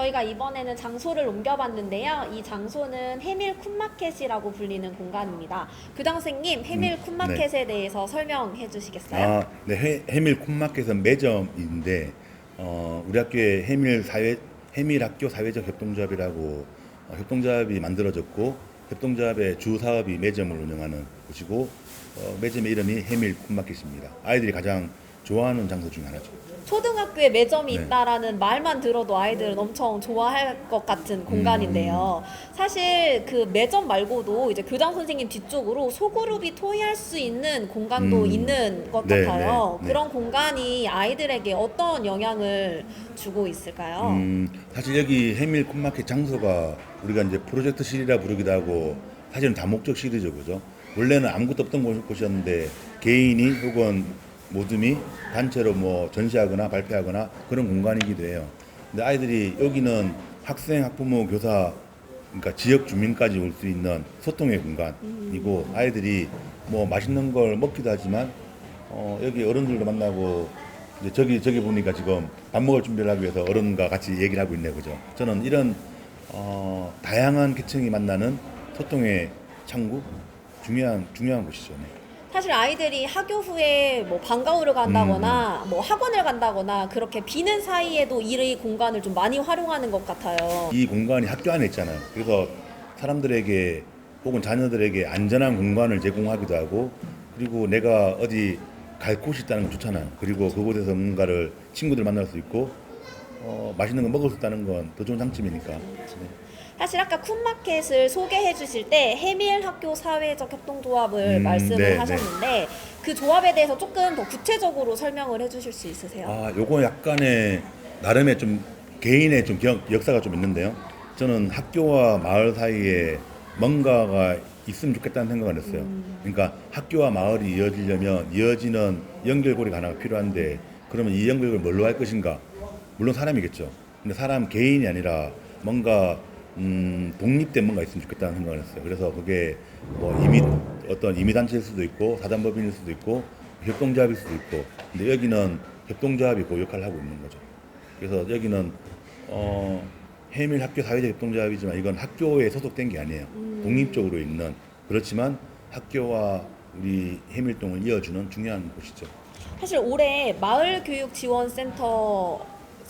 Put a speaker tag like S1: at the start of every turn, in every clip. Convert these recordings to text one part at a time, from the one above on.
S1: 저희가 이번에는 장소를 옮겨봤는데요. 이 장소는 해밀 쿤마켓이라고 불리는 공간입니다. 교장 선생님, 해밀
S2: 네.
S1: 쿤마켓에 대해서 설명해 주시겠어요?
S2: 네, 해밀 콘마켓은 매점인데 우리 학교에 해밀 학교 사회적 협동조합이라고 협동조합이 만들어졌고 협동조합의 주 사업이 매점을 운영하는 곳이고 매점의 이름이 해밀 콘마켓입니다. 아이들이 가장 좋아하는 장소 중에 하나죠.
S1: 초등학교에 매점이
S2: 네.
S1: 있다라는 말만 들어도 아이들은 엄청 좋아할 것 같은 공간인데요. 사실 그 매점 말고도 이제 교장 선생님 뒤쪽으로 소그룹이 토의할 수 있는 공간도 있는 것
S2: 네,
S1: 같아요.
S2: 네, 네.
S1: 그런 공간이 아이들에게 어떤 영향을 주고 있을까요?
S2: 사실 여기 해밀 콘마켓 장소가 우리가 이제 프로젝트실이라 부르기도 하고 사실은 다목적실이죠, 그죠? 원래는 아무것도 없던 곳이었는데 개인이 혹은 모둠이 단체로 뭐 전시하거나 발표하거나 그런 공간이기도 해요. 근데 아이들이 여기는 학생, 학부모, 교사, 그러니까 지역 주민까지 올 수 있는 소통의 공간이고 아이들이 뭐 맛있는 걸 먹기도 하지만 여기 어른들도 만나고 이제 저기 보니까 지금 밥 먹을 준비를 하기 위해서 어른과 같이 얘기를 하고 있네요, 그죠? 저는 이런 다양한 계층이 만나는 소통의 창구 중요한 곳이죠. 네.
S1: 사실 아이들이 학교 후에 뭐 방과후를 간다거나 뭐 학원을 간다거나 그렇게 비는 사이에도 이 공간을 좀 많이 활용하는 것 같아요.
S2: 이 공간이 학교 안에 있잖아요. 그래서 사람들에게 혹은 자녀들에게 안전한 공간을 제공하기도 하고 그리고 내가 어디 갈 곳이 있다는 건 좋잖아요. 그리고 그곳에서 뭔가를 친구들 만날 수 있고 맛있는 거 먹을 수 있다는 건 더 좋은 장점이니까. 네.
S1: 사실 아까 쿤마켓을 소개해 주실 때 해밀 학교 사회적 협동조합을 말씀을
S2: 네, 네.
S1: 하셨는데 그 조합에 대해서 조금 더 구체적으로 설명을 해 주실 수 있으세요?
S2: 요거 약간의 나름의 좀 개인의 좀 역사가 좀 있는데요. 저는 학교와 마을 사이에 뭔가가 있으면 좋겠다는 생각을 했어요. 그러니까 학교와 마을이 이어지려면 이어지는 연결고리가 하나가 필요한데 그러면 이 연결고리를 뭘로 할 것인가? 물론 사람이겠죠. 근데 사람 개인이 아니라 뭔가 독립된 뭔가 있으면 좋겠다는 생각을 했어요. 그래서 그게 뭐 어떤 이미단체일 수도 있고 사단법인일 수도 있고 협동조합일 수도 있고 근데 여기는 협동조합이 그 역할을 하고 있는 거죠. 그래서 여기는 해밀 학교 사회적 협동조합이지만 이건 학교에 소속된 게 아니에요. 독립적으로 있는 그렇지만 학교와 우리 해밀동을 이어주는 중요한 곳이죠.
S1: 사실 올해 마을교육지원센터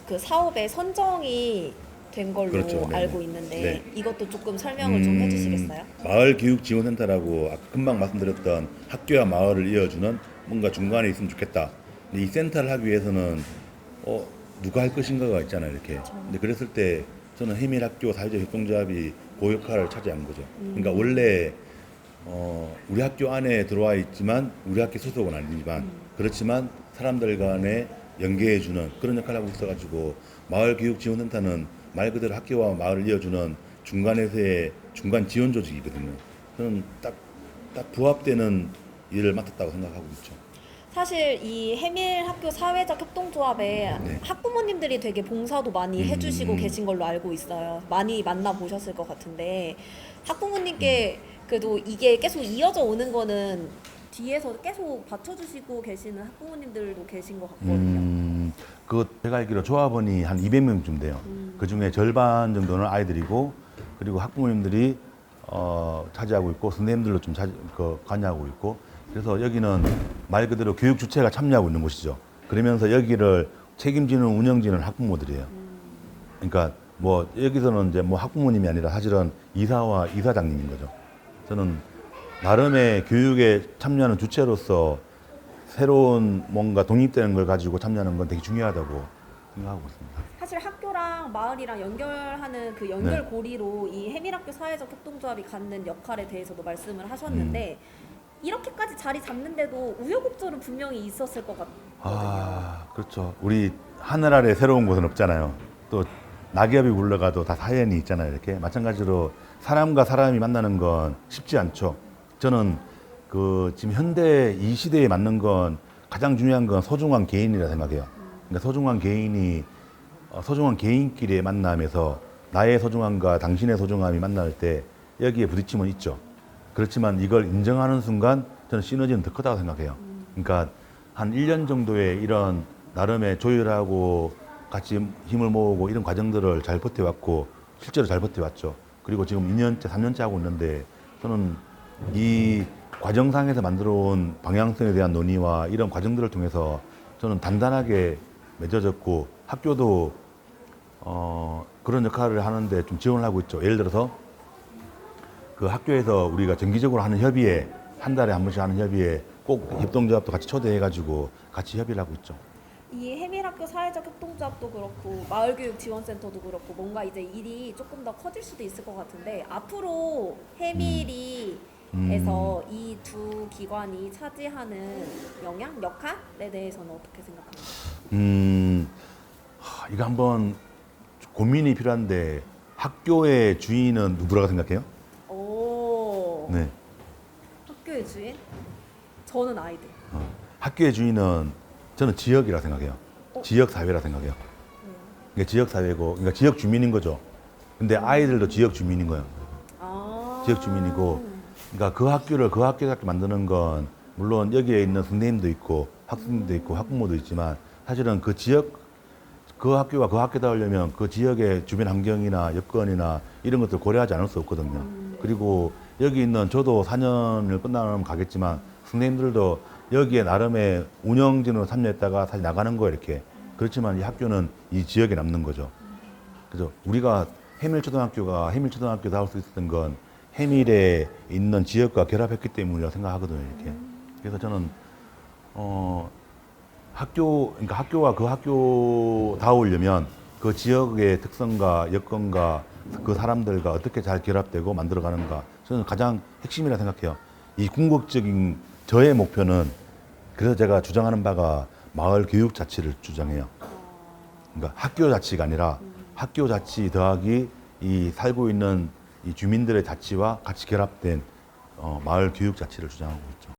S1: 그 사업에 선정이 된 걸로
S2: 그렇죠. 네네.
S1: 알고 있는데
S2: 네.
S1: 이것도 조금 설명을 좀 해주시겠어요?
S2: 마을교육지원센터라고 아까 금방 말씀드렸던 학교와 마을을 이어주는 뭔가 중간에 있으면 좋겠다. 근데 이 센터를 하기 위해서는 누가 할 것인가가 있잖아요, 이렇게. 근데 그랬을 때 저는 해밀학교 사회적 협동조합이 그 역할을 차지한 거죠. 그러니까 원래 우리 학교 안에 들어와 있지만 우리 학교 소속은 아니지만 그렇지만 사람들 간에 연계해주는 그런 역할을 하고 있어가지고 마을교육지원센터는 말 그대로 학교와 마을을 이어주는 중간에서의 중간 지원 조직이거든요. 저는 딱 부합되는 일을 맡았다고 생각하고 있죠.
S1: 사실 이 해밀 학교 사회적 협동조합에
S2: 네.
S1: 학부모님들이 되게 봉사도 많이 해주시고 계신 걸로 알고 있어요. 많이 만나보셨을 것 같은데 학부모님께 그래도 이게 계속 이어져 오는 거는 뒤에서 계속 받쳐주시고 계시는 학부모님들도 계신 것 같거든요.
S2: 그 제가 알기로 조합원이 한 200명쯤 돼요. 그 중에 절반 정도는 아이들이고 그리고 학부모님들이 차지하고 있고 선생님들도 좀 관여하고 있고 그래서 여기는 말 그대로 교육 주체가 참여하고 있는 곳이죠. 그러면서 여기를 책임지는 운영진은 학부모들이에요. 그러니까 뭐 여기서는 이제 뭐 학부모님이 아니라 사실은 이사와 이사장님인 거죠. 저는 나름의 교육에 참여하는 주체로서 새로운 뭔가 독립되는 걸 가지고 참여하는 건 되게 중요하다고 생각하고 있습니다.
S1: 사실 학교랑 마을이랑 연결하는 그 연결고리로 이 해밀학교 사회적 협동조합이 갖는 역할에 대해서도 말씀을 하셨는데 이렇게까지 자리 잡는데도 우여곡절은 분명히 있었을 것 같거든요.
S2: 그렇죠. 우리 하늘 아래 새로운 곳은 없잖아요. 또 낙엽이 굴러가도 다 사연이 있잖아요. 이렇게 마찬가지로 사람과 사람이 만나는 건 쉽지 않죠. 저는 그 지금 현대 이 시대에 맞는 건 가장 중요한 건 소중한 개인이라 생각해요. 그러니까 소중한 개인끼리의 만남에서 나의 소중함과 당신의 소중함이 만날 때 여기에 부딪힘은 있죠. 그렇지만 이걸 인정하는 순간 저는 시너지는 더 크다고 생각해요. 그러니까 한 1년 정도의 이런 나름의 조율하고 같이 힘을 모으고 이런 과정들을 잘 버텨왔고 실제로 잘 버텨왔죠. 그리고 지금 2년째, 3년째 하고 있는데 저는 이 과정상에서 만들어온 방향성에 대한 논의와 이런 과정들을 통해서 저는 단단하게 맺어졌고 학교도 그런 역할을 하는데 좀 지원을 하고 있죠. 예를 들어서 그 학교에서 우리가 정기적으로 하는 협의회, 한 달에 한 번씩 하는 협의회 꼭 협동조합도 같이 초대해가지고 같이 협의를 하고 있죠.
S1: 이 해밀학교 사회적 협동조합도 그렇고 마을교육지원센터도 그렇고 뭔가 이제 일이 조금 더 커질 수도 있을 것 같은데 앞으로 해밀이 에서 이 두 기관이 차지하는 영향, 역할에 대해서는 어떻게 생각합니까?
S2: 이거 한번 고민이 필요한데 학교의 주인은 누구라고 생각해요?
S1: 오,
S2: 네.
S1: 학교의 주인? 저는 아이들.
S2: 학교의 주인은 저는 지역이라 생각해요. 지역 사회라 생각해요. 그러니까 지역 사회고, 그러니까 지역 주민인 거죠. 근데 아이들도 지역 주민인 거예요.
S1: 아,
S2: 지역 주민이고, 그러니까 그 학교를 그 학교답게 만드는 건 물론 여기에 있는 선생님도 있고 학생도 있고 학부모도 있지만 사실은 그 지역 그 학교가 그 학교다 하려면 그 지역의 주변 환경이나 여건이나 이런 것들 고려하지 않을 수 없거든요. 그리고 여기 있는 저도 4년을 끝나면 가겠지만 선생님들도 여기에 나름의 운영진으로 참여했다가 다시 나가는 거예요, 이렇게. 그렇지만 이 학교는 이 지역에 남는 거죠. 그래서 우리가 해밀초등학교가 해밀초등학교다 할 수 있었던 건 해밀에 있는 지역과 결합했기 때문이라고 생각하거든요, 이렇게. 그래서 저는 그러니까 학교가 그 학교다우려면 그 지역의 특성과 여건과 그 사람들과 어떻게 잘 결합되고 만들어가는가 저는 가장 핵심이라 생각해요. 이 궁극적인 저의 목표는 그래서 제가 주장하는 바가 마을 교육 자치를 주장해요. 그러니까 학교 자치가 아니라 학교 자치 더하기 이 살고 있는 이 주민들의 자치와 같이 결합된 마을 교육 자치를 주장하고 있죠.